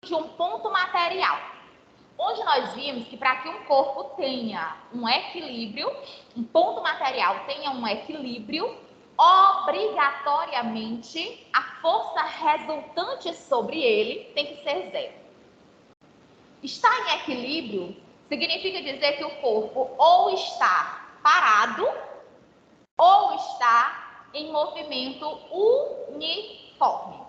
de um ponto material, onde nós vimos que para que um corpo tenha um equilíbrio, um ponto material tenha um equilíbrio, obrigatoriamente a força resultante sobre ele tem que ser zero. Estar em equilíbrio significa dizer que o corpo ou está parado ou está em movimento uniforme.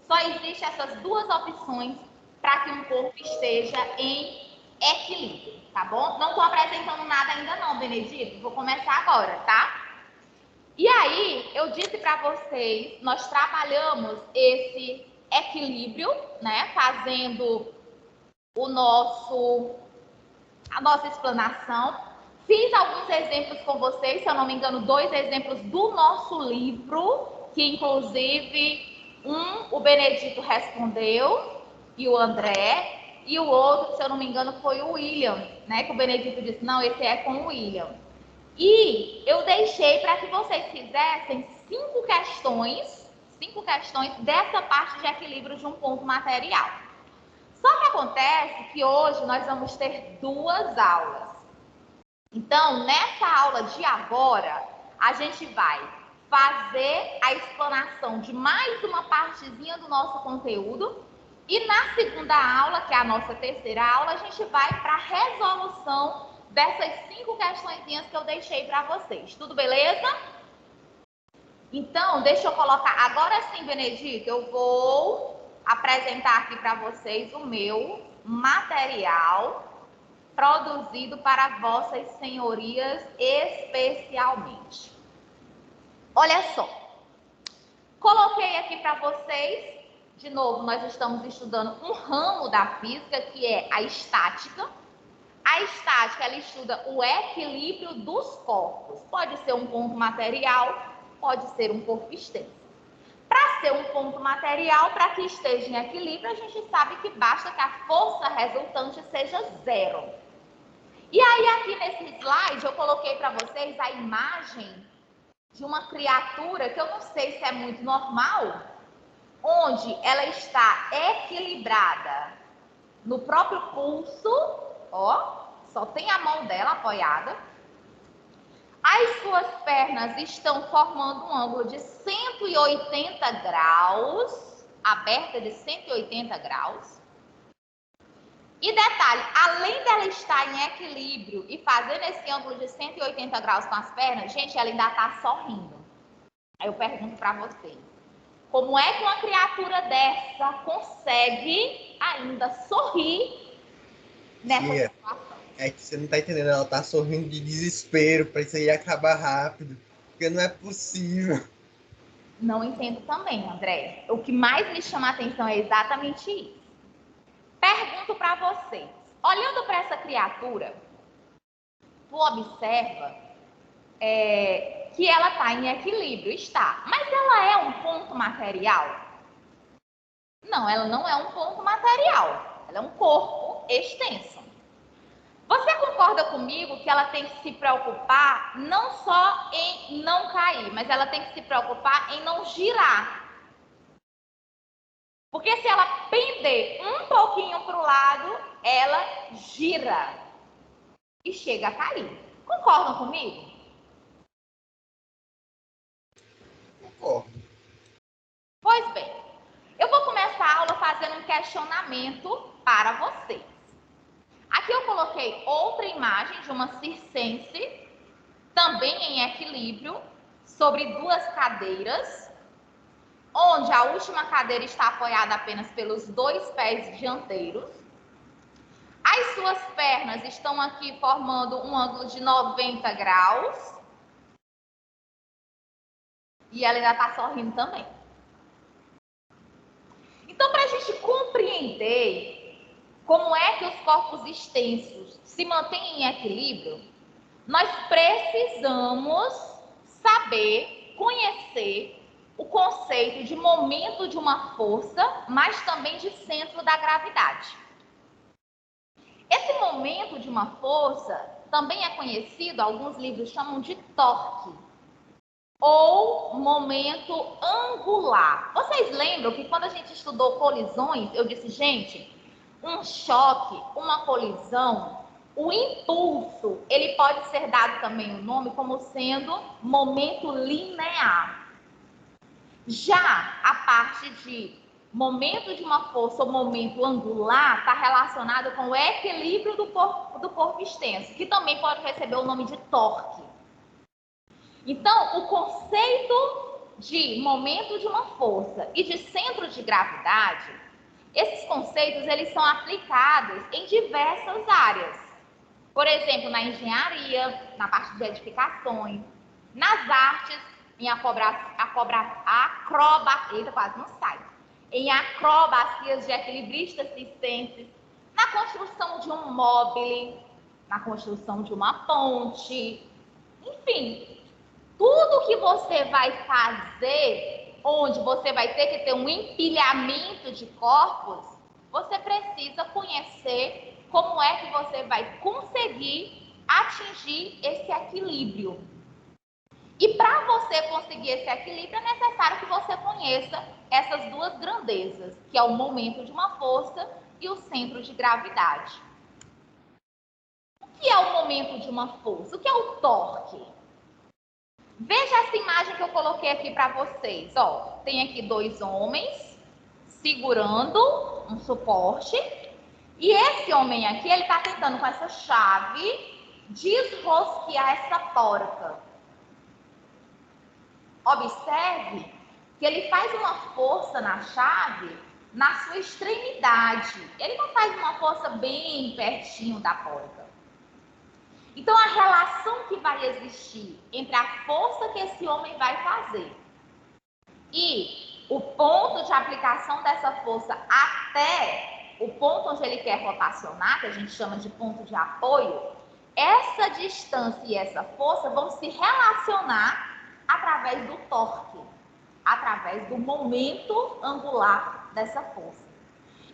Só existem essas duas opções para que um corpo esteja em equilíbrio, tá bom? Não estou apresentando nada ainda não, Benedito. Vou começar agora, tá? E aí, eu disse para vocês, nós trabalhamos esse equilíbrio, né? Fazendo a nossa explanação. Fiz alguns exemplos com vocês, se eu não me engano, 2 exemplos do nosso livro, que inclusive o Benedito respondeu e o André, e o outro, se eu não me engano, foi o William, né? Que o Benedito disse, não, esse é com o William. E eu deixei para que vocês fizessem 5 questões dessa parte de equilíbrio de um ponto material. Só que acontece que hoje nós vamos ter 2 aulas. Então, nessa aula de agora, a gente vai fazer a explanação de mais uma partezinha do nosso conteúdo. E na segunda aula, que é a nossa terceira aula, a gente vai para a resolução dessas 5 questõezinhas que eu deixei para vocês. Tudo beleza? Então, deixa eu colocar... Agora sim, Benedito, eu vou apresentar aqui para vocês o meu material produzido para vossas senhorias especialmente. Olha só. Coloquei aqui para vocês, de novo, nós estamos estudando um ramo da física, que é a estática. A estática, ela estuda o equilíbrio dos corpos. Pode ser um ponto material, pode ser um corpo extenso. Para ser um ponto material, para que esteja em equilíbrio, a gente sabe que basta que a força resultante seja zero. E aí, aqui nesse slide, eu coloquei para vocês a imagem de uma criatura que eu não sei se é muito normal, onde ela está equilibrada no próprio pulso, ó, só tem a mão dela apoiada. As suas pernas estão formando um ângulo de 180 graus, aberta de 180 graus. E detalhe, além dela estar em equilíbrio e fazendo esse ângulo de 180 graus com as pernas, gente, ela ainda está sorrindo. Aí eu pergunto para vocês, como é que uma criatura dessa consegue ainda sorrir nessa situação? É que você não tá entendendo, ela tá sorrindo de desespero para isso aí acabar rápido, porque não é possível. Não entendo também, André. O que mais me chama a atenção é exatamente isso. Pergunto para vocês, olhando para essa criatura, tu observa que ela está em equilíbrio, está. Mas ela é um ponto material? Não, ela não é um ponto material. Ela é um corpo extenso. Você concorda comigo que ela tem que se preocupar não só em não cair, mas ela tem que se preocupar em não girar? Porque se ela pender um pouquinho para o lado, ela gira e chega a cair. Concordam comigo? Concordo. Pois bem, eu vou começar a aula fazendo um questionamento para vocês. Aqui eu coloquei outra imagem de uma circense, também em equilíbrio, sobre 2 cadeiras, onde a última cadeira está apoiada apenas pelos 2 pés dianteiros. As suas pernas estão aqui formando um ângulo de 90 graus. E ela ainda está sorrindo também. Então, para a gente compreender como é que os corpos extensos se mantêm em equilíbrio, nós precisamos saber, conhecer o conceito de momento de uma força, mas também de centro da gravidade. Esse momento de uma força também é conhecido, alguns livros chamam de torque, ou momento angular. Vocês lembram que quando a gente estudou colisões, eu disse, gente, um choque, uma colisão, o impulso, ele pode ser dado também o nome como sendo momento linear. Já a parte de momento de uma força ou momento angular está relacionado com o equilíbrio do corpo extenso, que também pode receber o nome de torque. Então, o conceito de momento de uma força e de centro de gravidade, esses conceitos eles são aplicados em diversas áreas. Por exemplo, na engenharia, na parte de edificações, nas artes, em acrobacias de equilibristas circenses, na construção de um móvel, na construção de uma ponte, enfim, tudo que você vai fazer, onde você vai ter que ter um empilhamento de corpos, você precisa conhecer como é que você vai conseguir atingir esse equilíbrio. E para você conseguir esse equilíbrio, é necessário que você conheça essas duas grandezas, que é o momento de uma força e o centro de gravidade. O que é o momento de uma força? O que é o torque? Veja essa imagem que eu coloquei aqui para vocês. Ó, tem aqui dois homens segurando um suporte. E esse homem aqui, ele está tentando com essa chave desrosquear essa porca. Observe que ele faz uma força na chave na sua extremidade. Ele não faz uma força bem pertinho da porca. Então, a relação que vai existir entre a força que esse homem vai fazer e o ponto de aplicação dessa força até o ponto onde ele quer rotacionar, que a gente chama de ponto de apoio, essa distância e essa força vão se relacionar através do torque, através do momento angular dessa força.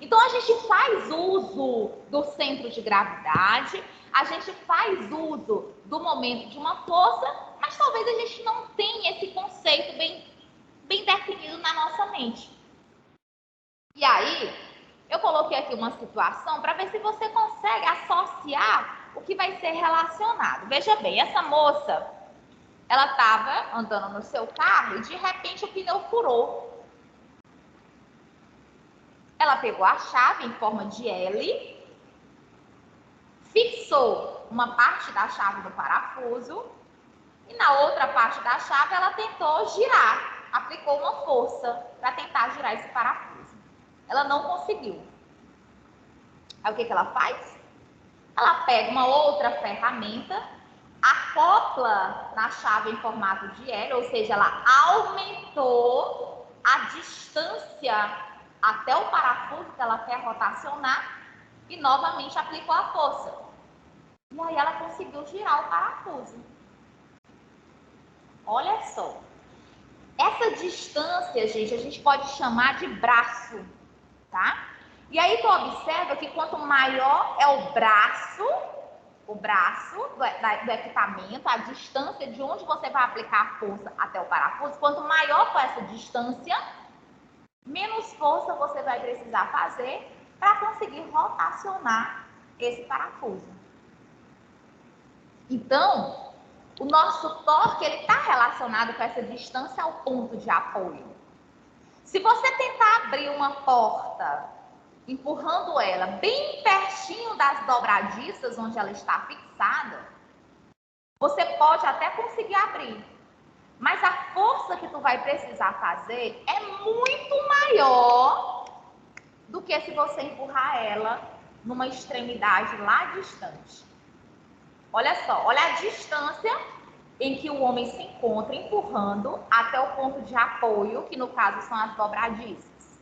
Então, a gente faz uso do centro de gravidade, a gente faz uso do momento de uma força, mas talvez a gente não tenha esse conceito bem definido na nossa mente. E aí, eu coloquei aqui uma situação para ver se você consegue associar o que vai ser relacionado. Veja bem, essa moça, ela estava andando no seu carro e de repente o pneu furou. Ela pegou a chave em forma de L, fixou uma parte da chave no parafuso e na outra parte da chave ela tentou girar, aplicou uma força para tentar girar esse parafuso. Ela não conseguiu. Aí o que ela faz? Ela pega uma outra ferramenta, acopla na chave em formato de L, ou seja, ela aumentou a distância até o parafuso que ela quer rotacionar e novamente aplicou a força. E aí ela conseguiu girar o parafuso. Olha só. Essa distância, gente, a gente pode chamar de braço, tá? E aí tu observa que quanto maior é o braço do equipamento, a distância de onde você vai aplicar a força até o parafuso, quanto maior for essa distância, menos força você vai precisar fazer para conseguir rotacionar esse parafuso. Então, o nosso torque está relacionado com essa distância ao ponto de apoio. Se você tentar abrir uma porta, empurrando ela bem pertinho das dobradiças onde ela está fixada, você pode até conseguir abrir. Mas a força que tu vai precisar fazer é muito maior do que se você empurrar ela numa extremidade lá distante. Olha só, olha a distância em que o homem se encontra empurrando até o ponto de apoio, que no caso são as dobradiças.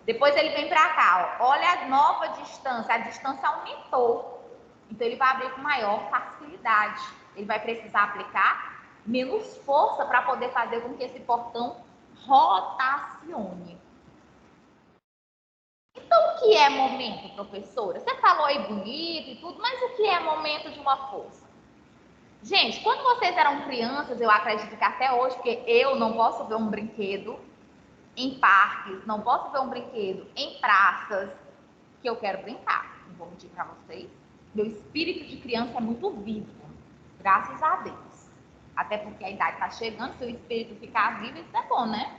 Depois ele vem para cá, ó. Olha a nova distância, a distância aumentou. Então ele vai abrir com maior facilidade. Ele vai precisar aplicar menos força para poder fazer com que esse portão rotacione. Então, o que é momento, professora? Você falou aí bonito e tudo, mas o que é momento de uma força? Gente, quando vocês eram crianças, eu acredito que até hoje, porque eu não posso ver um brinquedo em parques, não posso ver um brinquedo em praças, que eu quero brincar. Não vou mentir para vocês. Meu espírito de criança é muito vivo, graças a Deus. Até porque a idade está chegando, se o espírito ficar vivo, isso é bom, né?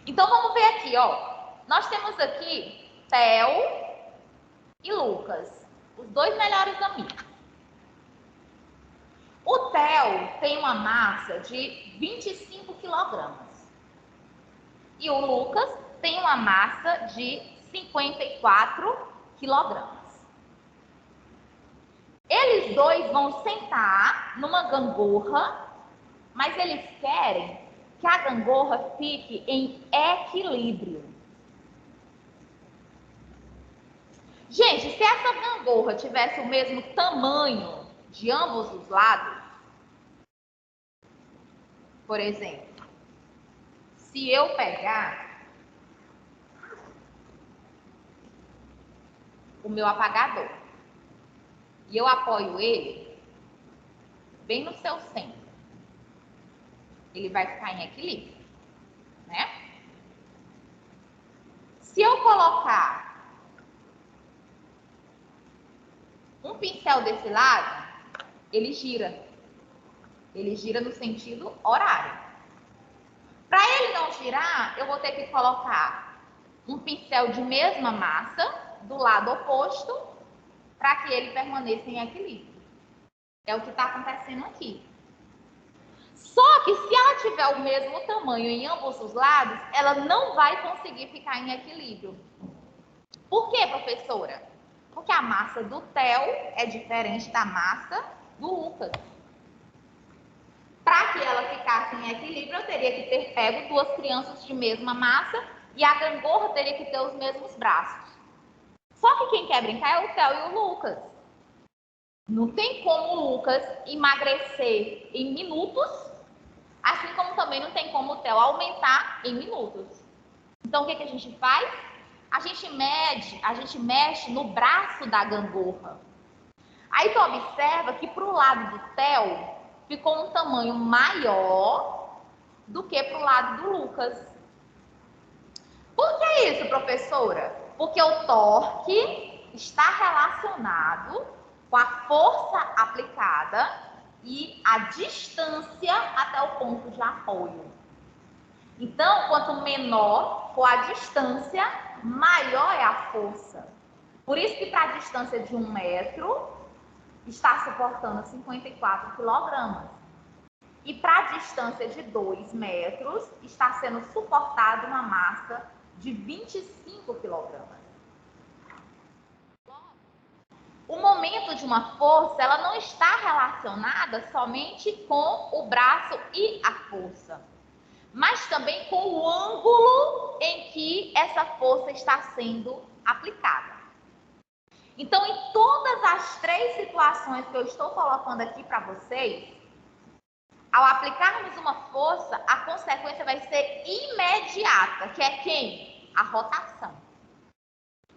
Então vamos ver aqui, ó. Nós temos aqui Theo e Lucas, os dois melhores amigos. O Theo tem uma massa de 25 quilogramas. E o Lucas tem uma massa de 54 quilogramas. Eles dois vão sentar numa gangorra, mas eles querem que a gangorra fique em equilíbrio. Gente, se essa gangorra tivesse o mesmo tamanho de ambos os lados, por exemplo, se eu pegar o meu apagador e eu apoio ele bem no seu centro, ele vai ficar em equilíbrio, né? Se eu colocar um pincel desse lado, ele gira. Ele gira no sentido horário. Para ele não girar, eu vou ter que colocar um pincel de mesma massa do lado oposto para que ele permaneça em equilíbrio. É o que está acontecendo aqui. Só que se ela tiver o mesmo tamanho em ambos os lados, ela não vai conseguir ficar em equilíbrio. Por quê, professora? Porque a massa do Theo é diferente da massa do Lucas. Para que ela ficasse em equilíbrio, eu teria que ter pego duas crianças de mesma massa e a gangorra teria que ter os mesmos braços. Só que quem quer brincar é o Theo e o Lucas. Não tem como o Lucas emagrecer em minutos, assim como também não tem como o Theo aumentar em minutos. Então, o que a gente faz? A gente mexe no braço da gangorra. Aí tu observa que para o lado do Theo ficou um tamanho maior do que para o lado do Lucas. Por que isso, professora? Porque o torque está relacionado com a força aplicada e a distância até o ponto de apoio. Então, quanto menor for a distância, maior é a força. Por isso que para a distância de 1 metro, está suportando 54 quilogramas. E para a distância de 2 metros, está sendo suportada uma massa de 25 quilogramas. O momento de uma força, ela não está relacionada somente com o braço e a força, mas também com o ângulo em que essa força está sendo aplicada. Então, em todas as 3 situações que eu estou colocando aqui para vocês, ao aplicarmos uma força, a consequência vai ser imediata, que é quem? A rotação,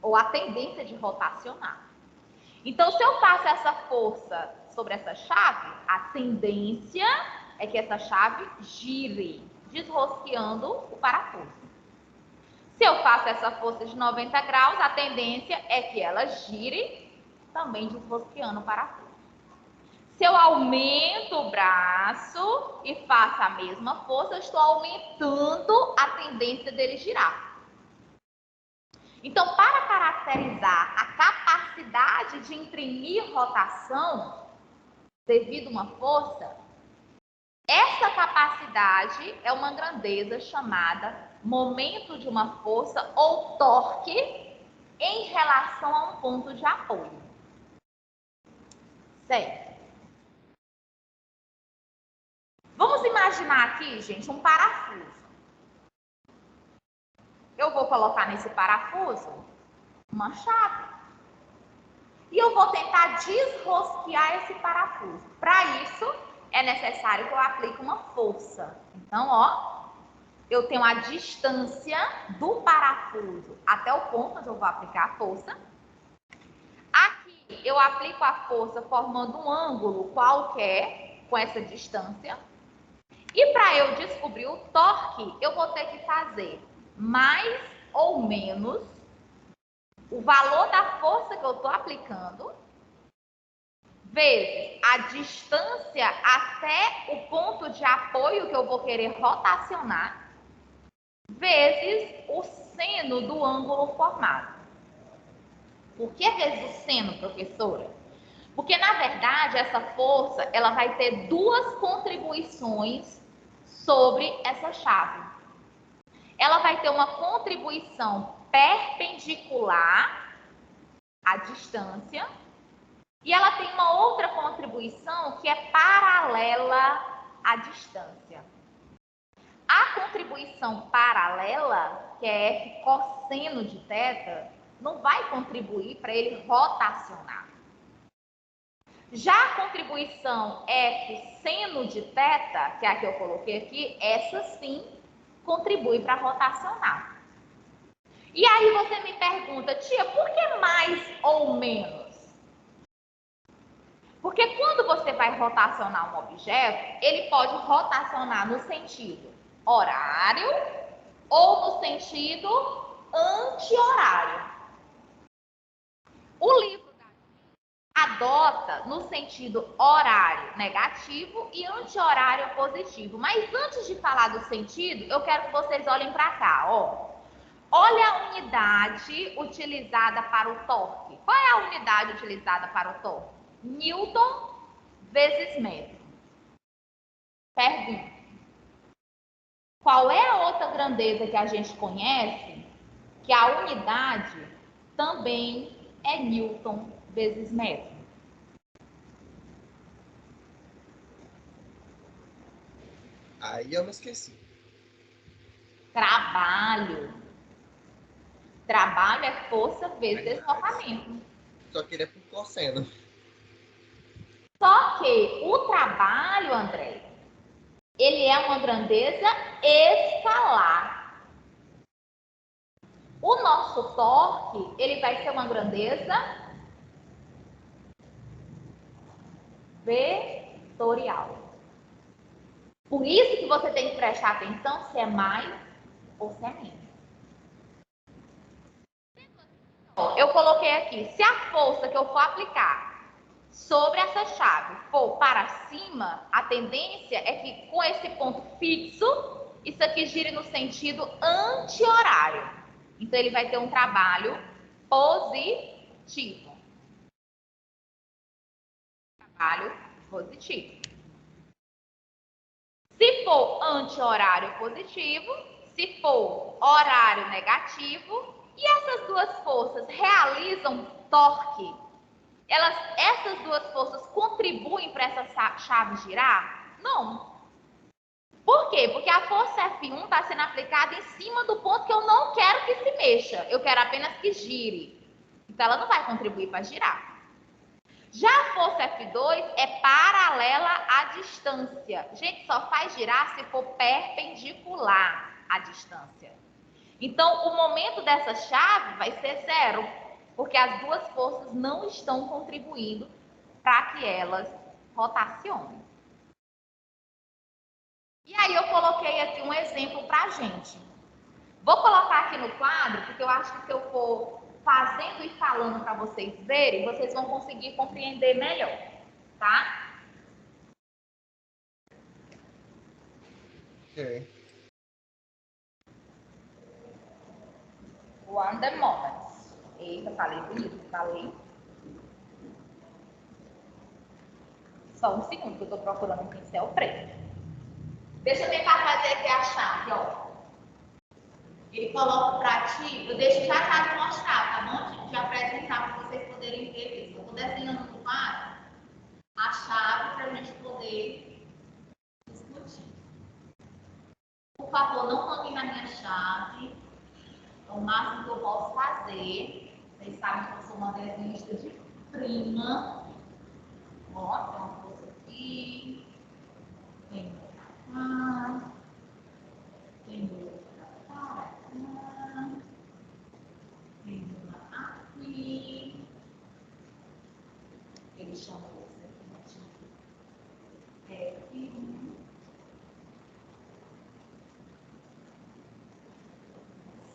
ou a tendência de rotacionar. Então, se eu faço essa força sobre essa chave, a tendência é que essa chave gire, desrosqueando o parafuso. Se eu faço essa força de 90 graus, a tendência é que ela gire, também desrosqueando o parafuso. Se eu aumento o braço e faço a mesma força, eu estou aumentando a tendência dele girar. Então, para caracterizar a capacidade de imprimir rotação devido a uma força, essa capacidade é uma grandeza chamada momento de uma força ou torque em relação a um ponto de apoio. Certo? Vamos imaginar aqui, gente, um parafuso. Eu vou colocar nesse parafuso uma chave. E eu vou tentar desrosquear esse parafuso. Para isso, é necessário que eu aplique uma força. Então, ó, eu tenho a distância do parafuso até o ponto onde eu vou aplicar a força. Aqui, eu aplico a força formando um ângulo qualquer com essa distância. E para eu descobrir o torque, eu vou ter que fazer mais ou menos o o valor da força que eu estou aplicando, vezes a distância até o ponto de apoio que eu vou querer rotacionar, vezes o seno do ângulo formado. Por que vezes o seno, professora? Porque, na verdade, essa força ela vai ter duas contribuições sobre essa chave. Ela vai ter uma contribuição perpendicular à distância e ela tem uma outra contribuição que é paralela à distância. A contribuição paralela, que é F cosseno de θ, não vai contribuir para ele rotacionar. Já a contribuição F seno de θ, que é a que eu coloquei aqui, essa sim contribui para rotacionar. E aí você me pergunta, tia, por que mais ou menos? Porque quando você vai rotacionar um objeto, ele pode rotacionar no sentido horário ou no sentido anti-horário. O livro adota no sentido horário negativo e anti-horário positivo. Mas antes de falar do sentido, eu quero que vocês olhem para cá, ó. Olha a unidade utilizada para o torque. Qual é a unidade utilizada para o torque? Newton vezes metro. Pergunta. Qual é a outra grandeza que a gente conhece que a unidade também é Newton vezes metro? Aí eu me esqueci. Trabalho. Trabalho é força vezes deslocamento. Só queria por cosseno. Só que o trabalho, André, ele é uma grandeza escalar. O nosso torque, ele vai ser uma grandeza vetorial. Por isso que você tem que prestar atenção se é mais ou se é menos. Eu coloquei aqui, se a força que eu for aplicar sobre essa chave for para cima, a tendência é que com esse ponto fixo, isso aqui gire no sentido anti-horário. Então, ele vai ter um trabalho positivo. Trabalho positivo. Se for anti-horário positivo, se for horário negativo, e essas duas forças realizam torque, essas duas forças contribuem para essa chave girar? Não. Por quê? Porque a força F1 está sendo aplicada em cima do ponto que eu não quero que se mexa. Eu quero apenas que gire. Então, ela não vai contribuir para girar. Já a força F2 é paralela à distância. Gente, só faz girar se for perpendicular à distância. Então, o momento dessa chave vai ser zero, porque as duas forças não estão contribuindo para que elas rotacionem. E aí eu coloquei aqui um exemplo para a gente. Vou colocar aqui no quadro, porque eu acho que se eu for fazendo e falando para vocês verem, vocês vão conseguir compreender melhor, tá? Ok. One moment. Eita, falei bonito, falei. Só um segundo que eu estou procurando um pincel preto. Deixa eu tentar fazer aqui a chave, ó. Ele coloca para ti, eu deixo já de mostrar, tá bom? De apresentar para vocês poderem ver isso. Eu estou desenhando no quadro a chave para a gente poder discutir. Por favor, não toquem na minha chave. É o máximo que eu posso fazer. Vocês sabem que eu sou uma desenhista de prima. Ó, tem uma força aqui. Tem outra cá. Tem outra cá. Tem uma aqui. Ele chama você aqui de F1.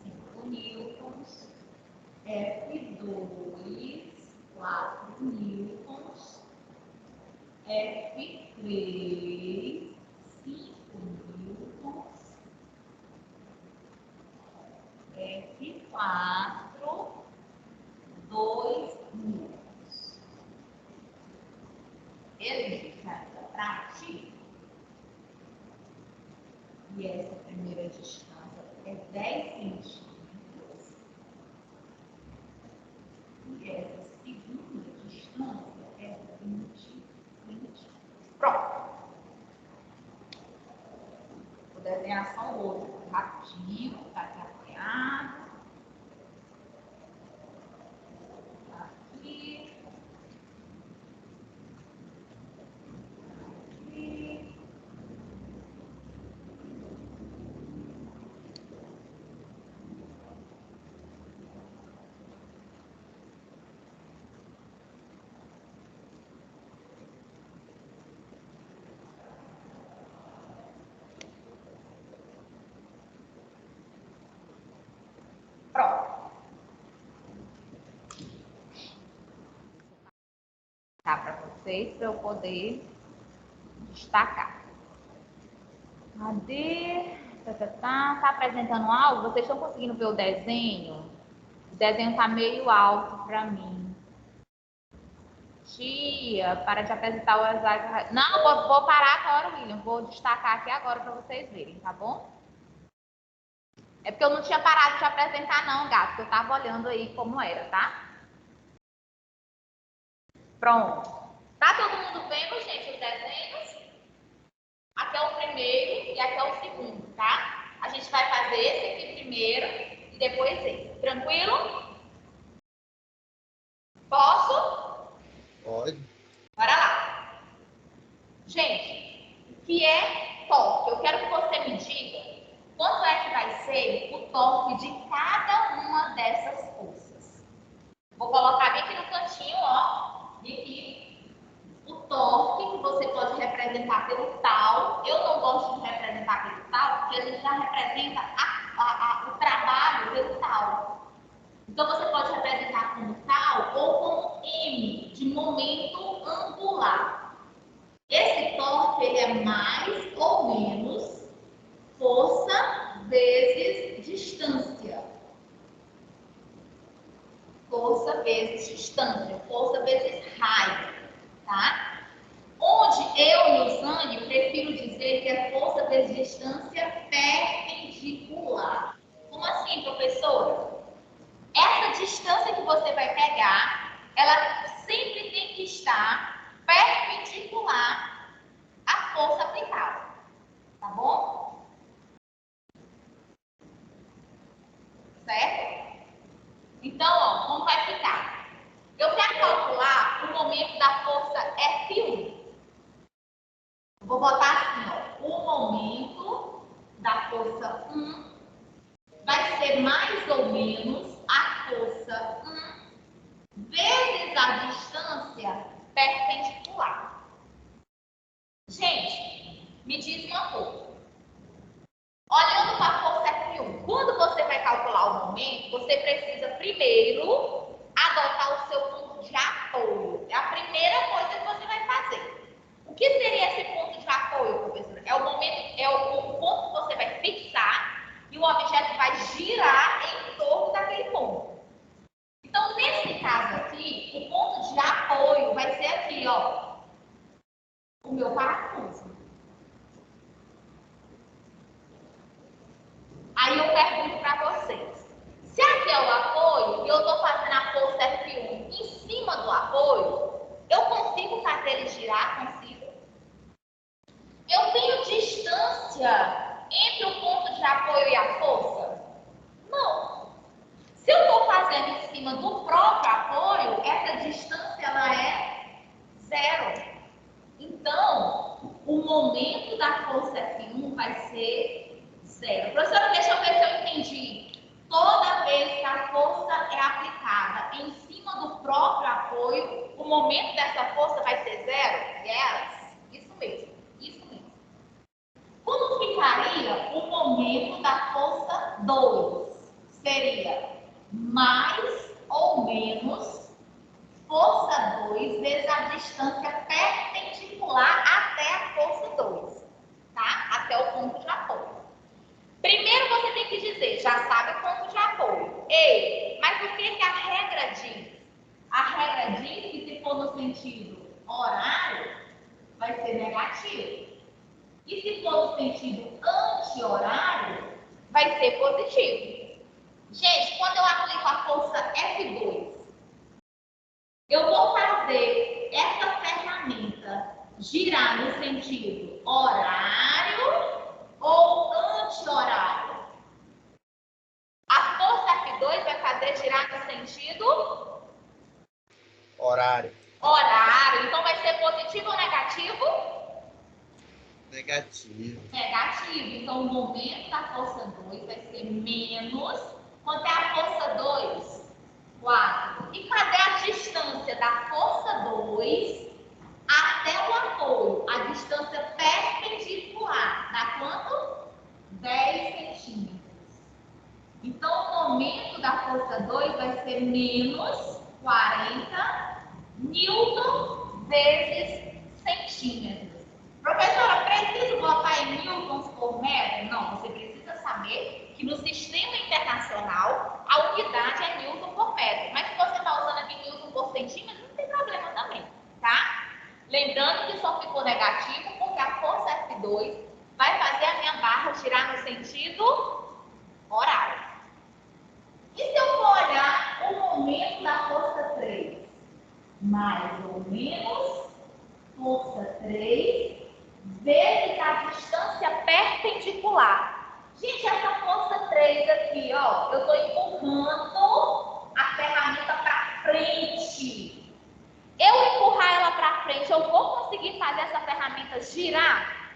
5 newtons. F2, 4 newtons. F3, 5 newtons. F4, 2 newtons. Ele indica essa para ti. E essa primeira distância é 10 centímetros. E essa segunda distância é 20 centímetros. Pronto. Vou desenhar só o outro rapidinho, tá aqui apoiado. Aqui. Aqui. Pronto. Tá para vocês, para eu poder destacar. Cadê? Tá apresentando algo? Vocês estão conseguindo ver o desenho? O desenho tá meio alto para mim. Tia, para de apresentar o exato. Não, vou parar agora, William. Vou destacar aqui agora para vocês verem, tá bom? É porque eu não tinha parado de apresentar não, gato, porque eu tava olhando aí como era, tá? Pronto. Tá todo mundo vendo, gente, os desenhos? Aqui é o primeiro e aqui é o segundo, tá? A gente vai fazer esse aqui primeiro e depois esse. Tranquilo? Posso? Pode. Bora lá. Gente, o que é torque? Eu quero que você me diga quanto é que vai ser o torque de cada uma dessas forças. Vou colocar bem aqui no cantinho, ó. E aqui. O torque, que você pode representar pelo tal. Eu não gosto de representar pelo tal, porque a gente já representa o trabalho pelo tal. Então, você pode representar como tal ou como M, de momento angular. Esse torque, ele é mais ou menos força vezes distância. Força vezes distância, força vezes raio, tá? Onde eu, Nilzane, prefiro dizer que é força vezes distância perpendicular. Como assim, professora? Essa distância que você vai pegar, ela sempre tem que estar perpendicular à força aplicada, tá bom? Certo? Então, ó, como vai ficar? Eu quero calcular o momento da força F1. Vou botar assim, ó, o momento da força 1 vai ser mais ou menos a força 1 vezes a distância perpendicular. Gente, me diz uma coisa. Olhando para a força F1, quando você vai calcular o momento, você precisa primeiro adotar o seu ponto de apoio. É a primeira coisa que você vai fazer. O que seria esse ponto de apoio, professora? É o momento, é o ponto que você vai fixar e o objeto vai girar em torno daquele ponto. Então, nesse caso aqui, o ponto de apoio vai ser aqui, ó, o meu parafuso. Aí eu pergunto para vocês, se aqui é o apoio e eu estou fazendo a força F1 em cima do apoio, eu consigo fazer ele girar? Consigo? Eu tenho distância entre o ponto de apoio e a força? Não. Se eu estou fazendo em cima do próprio apoio, essa distância ela é zero. Então, o momento da força F1 vai ser zero. Professora, deixa eu ver se eu entendi. Toda vez que a força é aplicada em cima do próprio apoio, o momento dessa força vai ser zero? Yes. Isso mesmo. Isso mesmo. Como ficaria o momento da força 2? Seria mais ou menos força 2 vezes a distância perpendicular até a força 2, tá? Até o ponto de apoio. Primeiro você tem que dizer, já sabe o ponto de apoio. Ei, mas o que a regra diz? A regra diz que se for no sentido horário, vai ser negativo. E se for no sentido anti-horário, vai ser positivo. Gente, quando eu aplico a força F2, eu vou fazer essa ferramenta girar no sentido horário ou anti-horário? A força F2 vai fazer girar no sentido horário. Horário. Então vai ser positivo ou negativo? Negativo. Negativo. Então o momento da força 2 vai ser menos. Quanto é a força 2? 4. E cadê a distância da força 2 até o apoio? A distância perpendicular. Dá quanto? 10 centímetros. Então, o momento da força 2 vai ser menos 40 newton vezes centímetros. Professora, preciso botar em newtons por metro? Não, você precisa saber que no sistema internacional a unidade é newton por metro. Mas se você está usando aqui newton por centímetro, não tem problema também, tá? Lembrando que só ficou negativo porque a força F2 vai fazer a minha barra girar no sentido horário. E se eu for olhar o momento da força 3? Mais ou menos força 3 vezes a distância perpendicular. Gente, essa força 3 aqui, ó, eu estou empurrando a ferramenta para frente. Eu empurrar ela para frente, eu vou conseguir fazer essa ferramenta girar?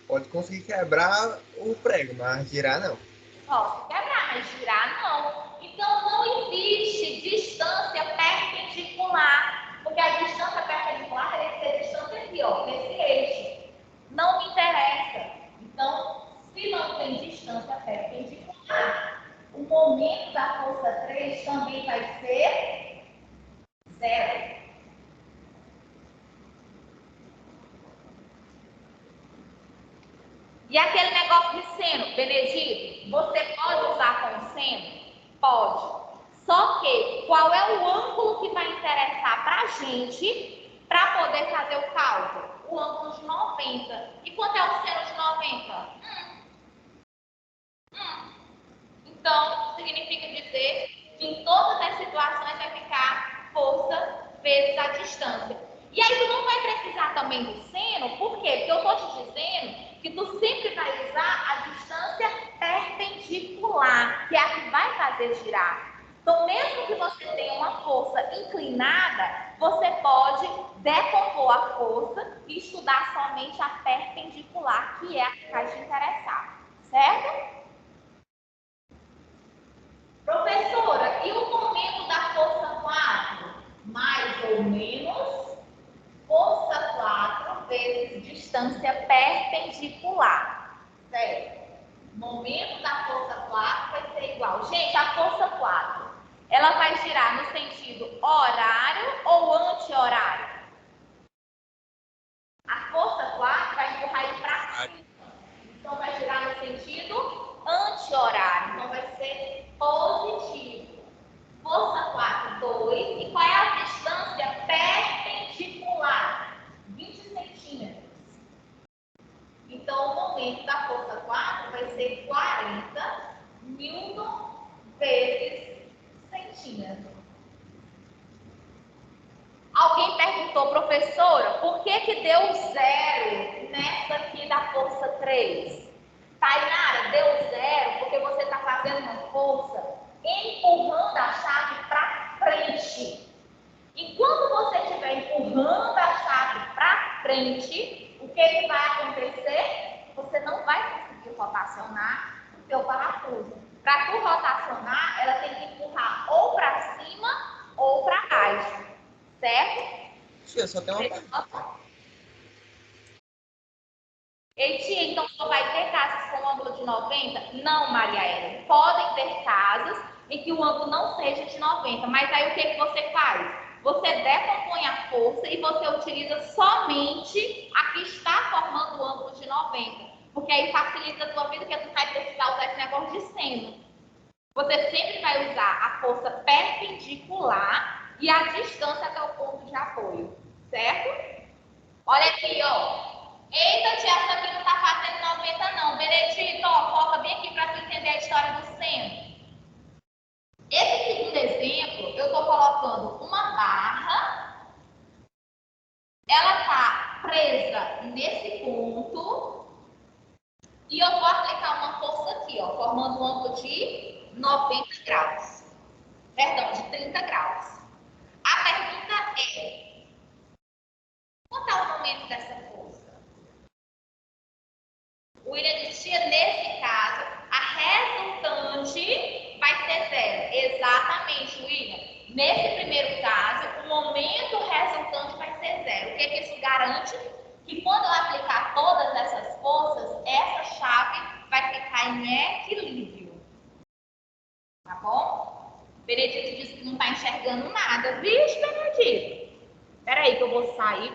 Pode conseguir quebrar o prego, mas girar não. Posso quebrar, mas girar não. Então, não existe distância perpendicular, porque a distância perpendicular teria que ser distância aqui, ó, nesse eixo. Não me interessa. Então, se não tem distância perpendicular, o momento da força 3 também vai ser zero. E aquele negócio de seno, Benedito, você pode usar com seno? Pode. Só que, qual é o ângulo que vai interessar para a gente para poder fazer o cálculo? O ângulo de 90. E quanto é o seno de 90? Então, significa dizer que em todas as situações vai ficar força vezes a distância. E aí tu não vai precisar também do seno, por quê? Porque eu estou te dizendo que tu sempre vai usar a distância perpendicular, que é a que vai fazer girar. Então, mesmo que você tenha uma força inclinada, você pode decompor a força e estudar somente a perpendicular, que é a que vai te interessar, certo? Professora, e o momento da força 4? Mais ou menos força 4 vezes distância perpendicular, certo? Momento da força 4 vai ser igual. Gente, a força 4, ela vai girar no sentido horário ou anti-horário? A força 4 vai empurrar ele para cima. Então, vai girar no sentido anti-horário. Então, vai ser positivo. Força 4, 2. E qual é a distância perpendicular? 20 centímetros. Então, o momento da força 4 vai ser 40 newton vezes centímetro. Alguém perguntou, professora, por que deu zero nessa aqui da força 3? Tainara, deu zero porque você está fazendo uma força empurrando a chave para frente. Enquanto você estiver empurrando a chave para frente, o que vai acontecer? Você não vai conseguir rotacionar o seu parafuso. Para tu rotacionar, ela tem que empurrar ou para cima ou para baixo. Certo? Tia, só tem uma pergunta. Ei, tia, então só vai ter casos com ângulo de 90? Não, Maria Ellen. Podem ter casos, em que o ângulo não seja de 90. Mas aí o que, que você faz? Você decompõe a força e você utiliza somente a que está formando o ângulo de 90. Porque aí facilita a tua vida, porque tu vai precisar usar esse negócio de seno. Você sempre vai usar a força perpendicular e a distância até o ponto de apoio, certo? Olha aqui, ó. Eita, tia, essa aqui não tá fazendo 90 não. Benedito, ó, foca bem aqui para tu entender a história do seno. Esse segundo exemplo, eu estou colocando uma barra, ela está presa nesse ponto e eu vou aplicar uma força aqui, ó, formando um ângulo de 90 graus, perdão, de 30 graus. A pergunta é, quanto é o momento dessa força? O William dizia, nesse caso, a resultante vai ser zero. Exatamente, William. Nesse primeiro caso, o momento resultante vai ser zero. O que isso garante? Que quando eu aplicar todas essas forças, essa chave vai ficar em equilíbrio. Tá bom? Benedito disse que não está enxergando nada. Vixe, Benedito. Espera aí que eu vou sair.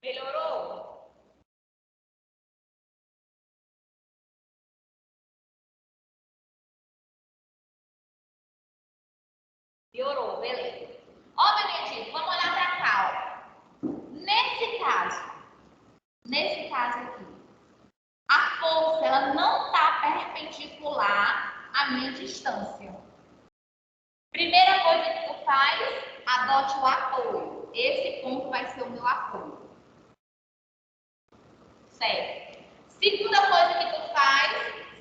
Melhorou? Piorou, beleza. Ó, Benedito, vamos olhar para cá, ó. Nesse caso aqui, a força ela não está perpendicular à minha distância. Primeira coisa que tu faz, adote o apoio. Esse ponto vai ser o meu apoio. Certo. Segunda coisa que tu faz,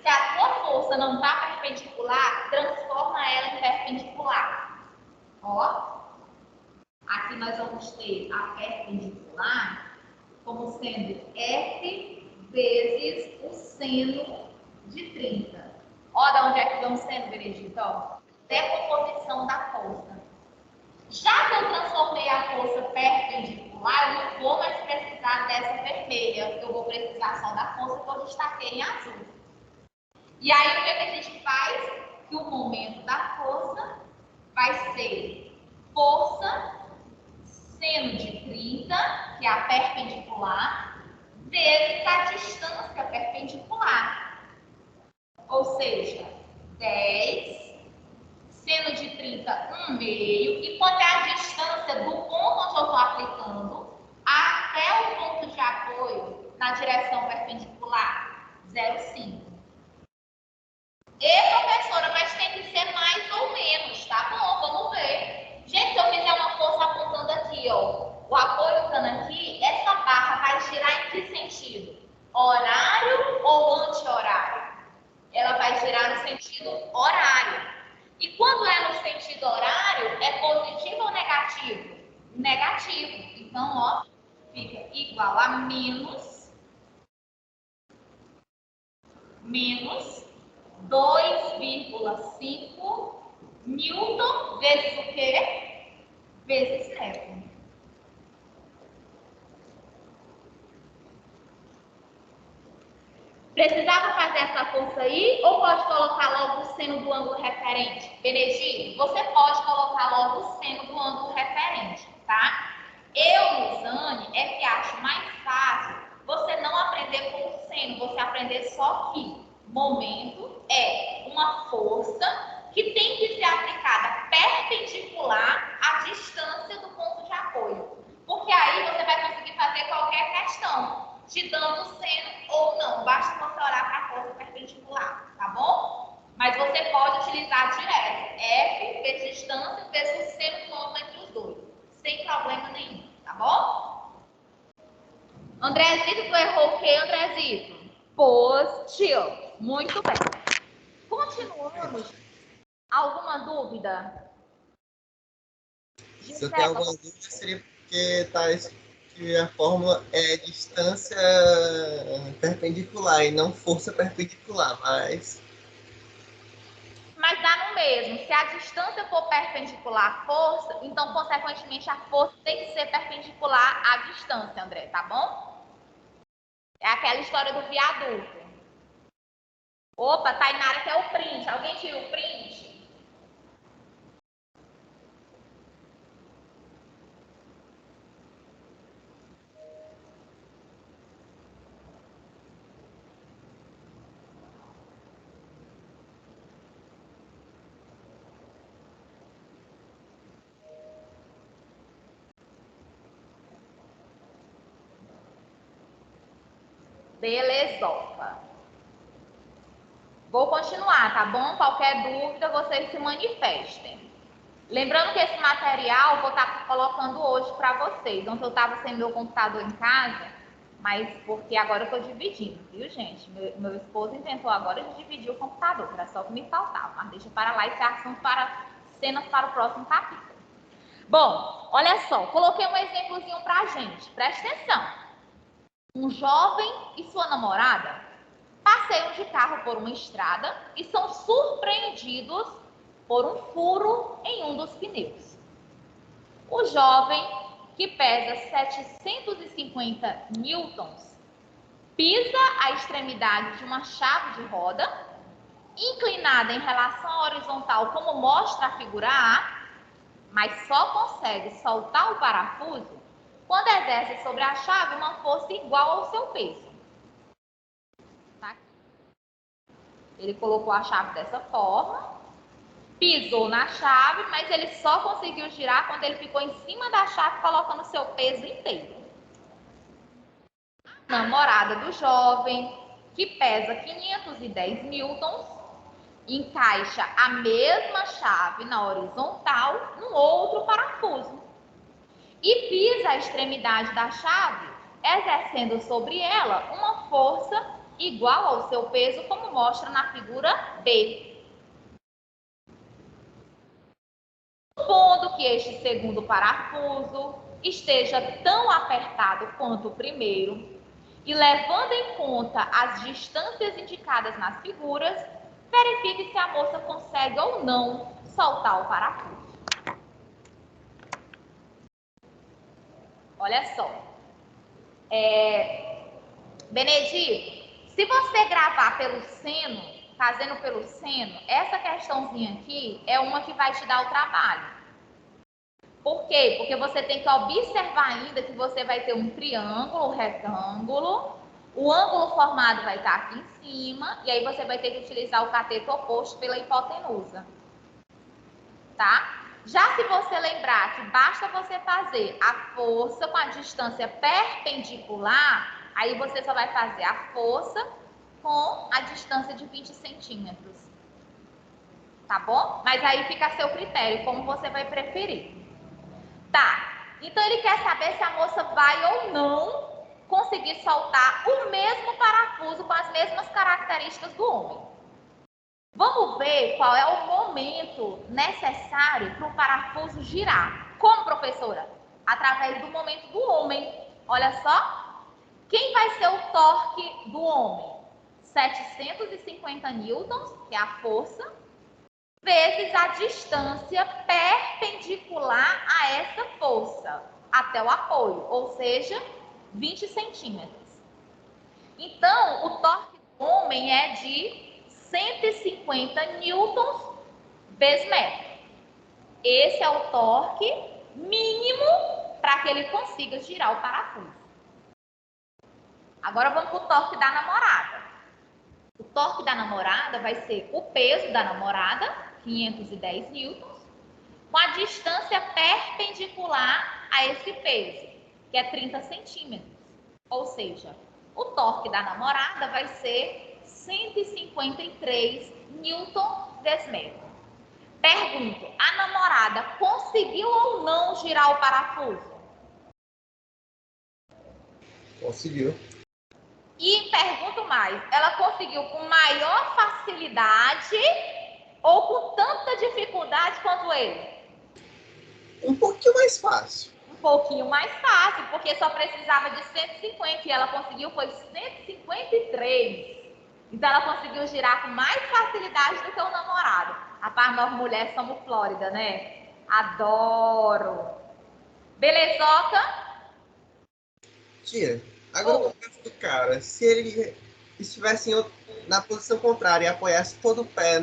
se a tua força não está perpendicular, transforma ela em perpendicular. Ó, aqui nós vamos ter a perpendicular como sendo F vezes o seno de 30. Ó, de onde é que vamos sendo, Benedito? Ó, decomposição da força. Já que eu transformei a força perpendicular, eu não vou mais precisar dessa vermelha. Eu vou precisar só da força que eu destaquei em azul. E aí, o que a gente faz? Que o momento da força vai ser força seno de 30, que é a perpendicular, vezes a distância perpendicular. Ou seja, 10, seno de 30, 1 meio. E quanto é a distância do ponto onde eu estou aplicando até o ponto de apoio na direção perpendicular? 0,5. Professora, mas tem que ser mais ou menos, tá bom? Vamos ver. Gente, se eu fizer uma força apontando aqui, ó, o apoio estando aqui, essa barra vai girar em que sentido? Horário ou anti-horário? Ela vai girar no sentido horário. E quando é no sentido horário, é positivo ou negativo? Negativo. Então, ó, fica igual a menos 2,5 Newton vezes o quê? Vezes Newton. Precisava fazer essa força aí ou pode colocar logo o seno do ângulo referente? Benedito, você pode colocar logo o seno do ângulo referente, tá? Eu, Luzane, é que acho mais fácil você não aprender com o seno, você aprender só que momento é uma força que tem que ser aplicada perpendicular à distância do ponto de apoio. Porque aí você vai conseguir fazer qualquer questão, te dando seno ou não. Basta você olhar para a força perpendicular, tá bom? Mas você pode utilizar direto. F vezes distância vezes o seno do ângulo entre os dois. Sem problema nenhum, tá bom? Andrezito, tu errou o quê, Andrezito? Positivo. Muito bem. Continuamos. Alguma dúvida? Se eu tenho alguma dúvida, seria porque tá que a fórmula é distância perpendicular e não força perpendicular, mas Mas dá no mesmo. Se a distância for perpendicular à força, então, consequentemente, a força tem que ser perpendicular à distância, André, tá bom? É aquela história do viaduto. Opa, Tainara quer o print. Alguém tira o print? Belezopa. Vou continuar, tá bom? Qualquer dúvida, vocês se manifestem. Lembrando que esse material eu vou estar colocando hoje para vocês. Ontem eu estava sem meu computador em casa, mas porque agora eu estou dividindo, viu, gente? Meu esposo inventou agora de dividir o computador, era só o que me faltava. Mas deixa para lá esse assunto para cenas para o próximo capítulo. Bom, olha só, coloquei um exemplozinho para a gente. Presta atenção. Um jovem e sua namorada passeiam de carro por uma estrada e são surpreendidos por um furo em um dos pneus. O jovem, que pesa 750 newtons, pisa a extremidade de uma chave de roda, inclinada em relação à horizontal, como mostra a figura A, mas só consegue soltar o parafuso quando exerce sobre a chave uma força igual ao seu peso. Tá? Ele colocou a chave dessa forma, pisou na chave, mas ele só conseguiu girar quando ele ficou em cima da chave, colocando o seu peso inteiro. A namorada do jovem, que pesa 510 newtons, encaixa a mesma chave na horizontal no outro parafuso e pisa a extremidade da chave, exercendo sobre ela uma força igual ao seu peso, como mostra na figura B. Supondo que este segundo parafuso esteja tão apertado quanto o primeiro e levando em conta as distâncias indicadas nas figuras, verifique se a moça consegue ou não soltar o parafuso. Olha só. Benedito, se você gravar pelo seno, fazendo pelo seno, essa questãozinha aqui é uma que vai te dar o trabalho. Por quê? Porque você tem que observar ainda que você vai ter um triângulo, um retângulo, o ângulo formado vai estar aqui em cima, e aí você vai ter que utilizar o cateto oposto pela hipotenusa. Tá? Já se você lembrar que basta você fazer a força com a distância perpendicular, aí você só vai fazer a força com a distância de 20 centímetros. Tá bom? Mas aí fica a seu critério, como você vai preferir. Tá, então ele quer saber se a moça vai ou não conseguir soltar o mesmo parafuso com as mesmas características do homem. Vamos ver qual é o momento necessário para o parafuso girar. Como, professora? Através do momento do homem. Olha só. Quem vai ser o torque do homem? 750 newtons, que é a força, vezes a distância perpendicular a essa força, até o apoio, ou seja, 20 centímetros. Então, o torque do homem é de 150 newtons vezes metro. Esse é o torque mínimo para que ele consiga girar o parafuso. Agora vamos para o torque da namorada. O torque da namorada vai ser o peso da namorada, 510 newtons, com a distância perpendicular a esse peso, que é 30 centímetros. Ou seja, o torque da namorada vai ser 153 newton vezes metro. Pergunto, a namorada conseguiu ou não girar o parafuso? conseguiu. E pergunto mais, ela conseguiu com maior facilidade ou com tanta dificuldade quanto ele? Um pouquinho mais fácil. Um pouquinho mais fácil, porque só precisava de 150 e ela conseguiu foi 153. Então ela conseguiu girar com mais facilidade do que o namorado. Rapaz, nós mulheres somos Flórida, né? Adoro. Belezoca? Tia, agora no caso do cara, se ele estivesse na posição contrária e apoiasse todo o pé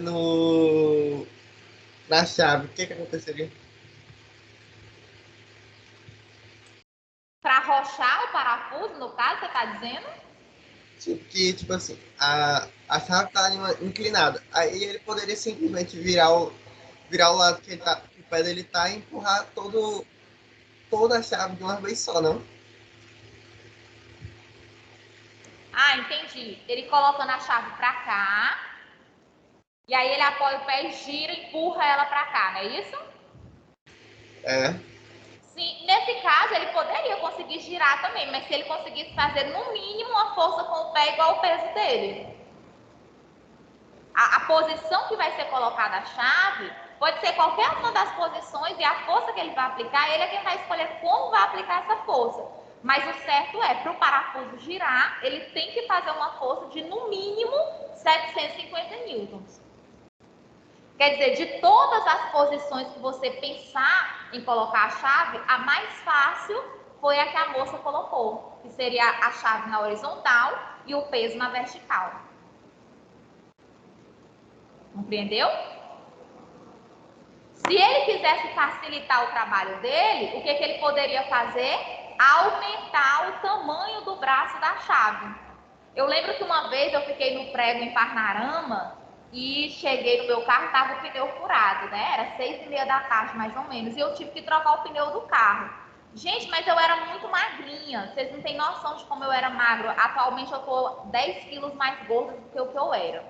na chave, o que aconteceria? Para arrochar o parafuso, no caso, você está dizendo? Que, tipo assim, a chave tá inclinada. Aí ele poderia simplesmente virar o lado que o pé dele tá e empurrar toda a chave de uma vez só, não? Ah, entendi. Ele colocando a chave para cá, e aí ele apoia o pé e gira e empurra ela para cá, não é isso? É. Sim, nesse caso ele poderia conseguir girar também, mas se ele conseguisse fazer no mínimo uma força com o pé igual ao peso dele. A posição que vai ser colocada a chave pode ser qualquer uma das posições e a força que ele vai aplicar, ele é quem vai escolher como vai aplicar essa força. Mas o certo é, para o parafuso girar, ele tem que fazer uma força de no mínimo 750 newtons. Quer dizer, de todas as posições que você pensar em colocar a chave, a mais fácil foi a que a moça colocou, que seria a chave na horizontal e o peso na vertical. Compreendeu? Se ele quisesse facilitar o trabalho dele, o que ele poderia fazer? Aumentar o tamanho do braço da chave. Eu lembro que uma vez eu fiquei no prego em Parnarama e cheguei no meu carro, estava o pneu furado, né? Era 6h30 da tarde, mais ou menos, e eu tive que trocar o pneu do carro. Gente, mas eu era muito magrinha, vocês não têm noção de como eu era magro. Atualmente eu tô 10 quilos mais gorda do que o que eu era.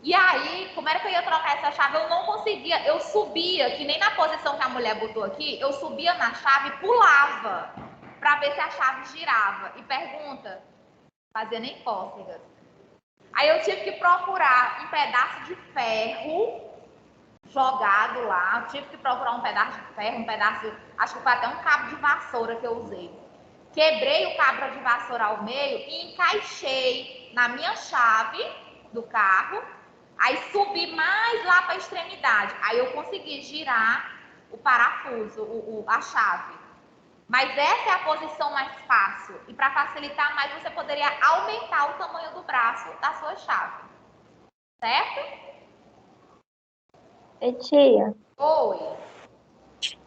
E aí, como era que eu ia trocar essa chave? Eu não conseguia, eu subia, que nem na posição que a mulher botou aqui, eu subia na chave e pulava para ver se a chave girava. E pergunta, fazia nem cócegas. Aí eu tive que procurar um pedaço de ferro jogado lá, tive que procurar um pedaço de ferro, acho que foi até um cabo de vassoura que eu usei. Quebrei o cabo de vassoura ao meio e encaixei na minha chave do carro. Aí subi mais lá para a extremidade. Aí eu consegui girar o parafuso, a chave. Mas essa é a posição mais fácil. E para facilitar mais, você poderia aumentar o tamanho do braço da sua chave. Certo? E tia, Oi.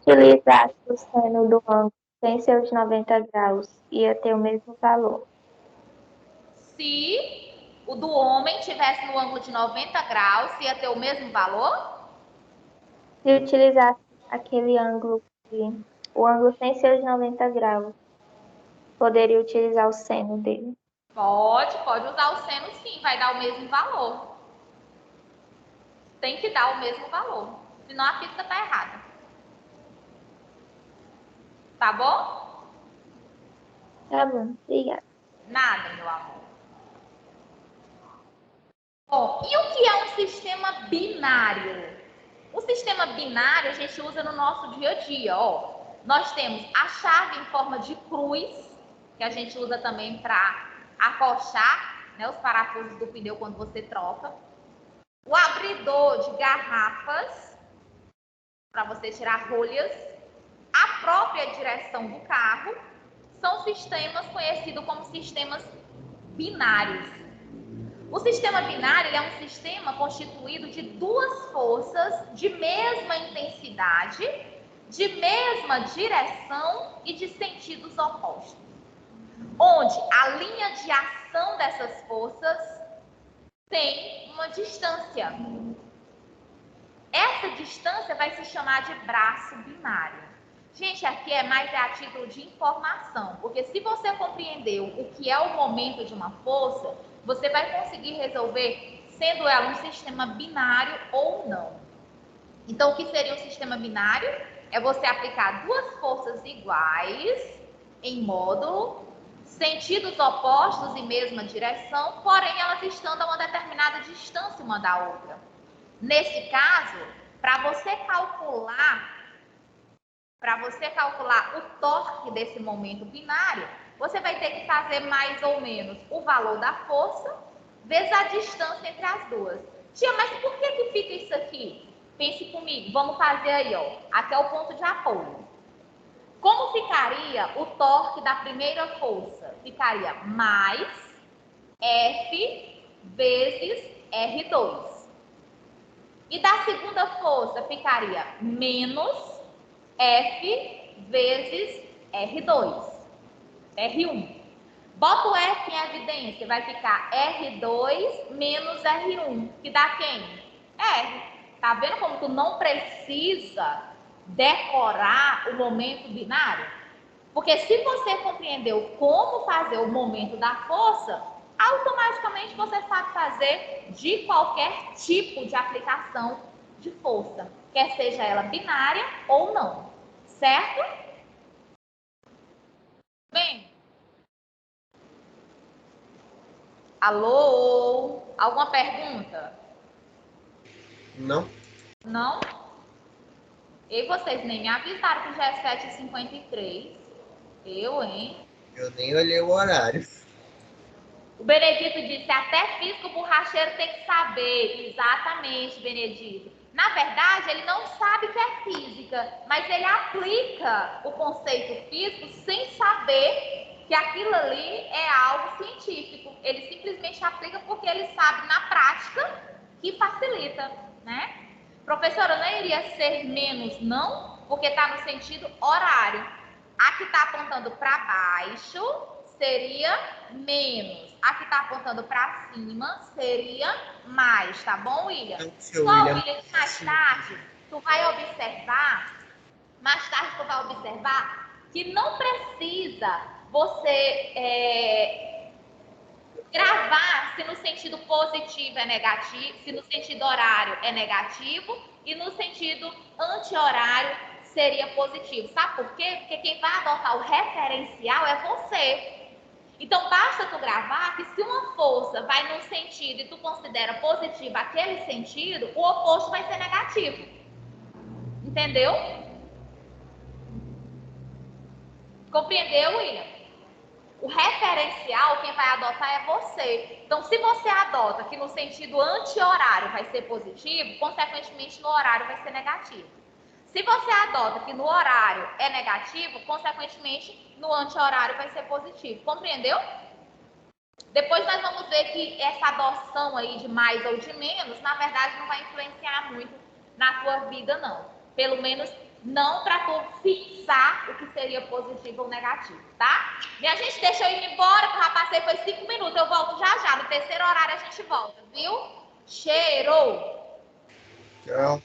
utilizasse o seno do ângulo sem seus 90 graus, ia ter o mesmo valor. Se o do homem tivesse no ângulo de 90 graus, ia ter o mesmo valor? Se utilizasse aquele ângulo, o ângulo sem seus 90 graus, poderia utilizar o seno dele. Pode usar o seno sim, vai dar o mesmo valor. Tem que dar o mesmo valor, senão a física está errada. Tá bom? Tá bom, obrigada. Nada, meu amor. Bom, e o que é um sistema binário? O sistema binário a gente usa no nosso dia a dia, ó. Nós temos a chave em forma de cruz, que a gente usa também para acochar, né, os parafusos do pneu quando você troca. O abridor de garrafas, para você tirar rolhas. A própria direção do carro. São sistemas conhecidos como sistemas binários. O sistema binário é um sistema constituído de duas forças de mesma intensidade, de mesma direção e de sentidos opostos, onde a linha de ação dessas forças tem uma distância. Essa distância vai se chamar de braço binário. Gente, aqui é mais a título de informação, porque se você compreendeu o que é o momento de uma força, você vai conseguir resolver sendo ela um sistema binário ou não. Então, o que seria um sistema binário? É você aplicar duas forças iguais em módulo, sentidos opostos em mesma direção, porém elas estando a uma determinada distância uma da outra. Nesse caso, para você calcular para você calcular o torque desse momento binário, você vai ter que fazer mais ou menos o valor da força vezes a distância entre as duas. Tia, mas por que fica isso aqui? Pense comigo, vamos fazer aí, ó. Aqui é o ponto de apoio. Como ficaria o torque da primeira força? Ficaria mais F vezes R2. E da segunda força ficaria menos F vezes R2. R1. Bota o F em evidência, vai ficar R2 menos R1, que dá quem? R. Tá vendo como tu não precisa decorar o momento binário? Porque se você compreendeu como fazer o momento da força, automaticamente você sabe fazer de qualquer tipo de aplicação de força, quer seja ela binária ou não, certo? Bem, alô? Alguma pergunta? Não? Não? E vocês nem me avisaram que já é 7h53. Eu, hein? Eu nem olhei o horário. O Benedito disse, até físico borracheiro tem que saber. Exatamente, Benedito. Na verdade, ele não sabe o que é física, mas ele aplica o conceito físico sem saber que aquilo ali é algo científico. Ele simplesmente aplica porque ele sabe na prática que facilita, né? Professora, não iria ser menos, não? Porque está no sentido horário. A que está apontando para baixo seria menos. A que está apontando para cima seria mais, tá bom, William? Seu Só, William. William, mais tarde, tu vai observar, que não precisa você gravar se no sentido positivo é negativo, se no sentido horário é negativo e no sentido anti-horário seria positivo. Sabe por quê? Porque quem vai adotar o referencial é você. Então, basta tu gravar que se uma força vai num sentido e tu considera positivo aquele sentido, o oposto vai ser negativo. Entendeu? Compreendeu, William? O referencial, quem vai adotar é você. Então, se você adota que no sentido anti-horário vai ser positivo, consequentemente no horário vai ser negativo. Se você adota que no horário é negativo, consequentemente no anti-horário vai ser positivo. Compreendeu? Depois nós vamos ver que essa adoção aí de mais ou de menos, na verdade, não vai influenciar muito na tua vida, não. Pelo menos não para tu fixar o que seria positivo ou negativo, tá? Minha gente, deixa eu ir embora, que eu já passei foi 5 minutos. Eu volto já já. No terceiro horário a gente volta, viu? Cheiro! Tchau.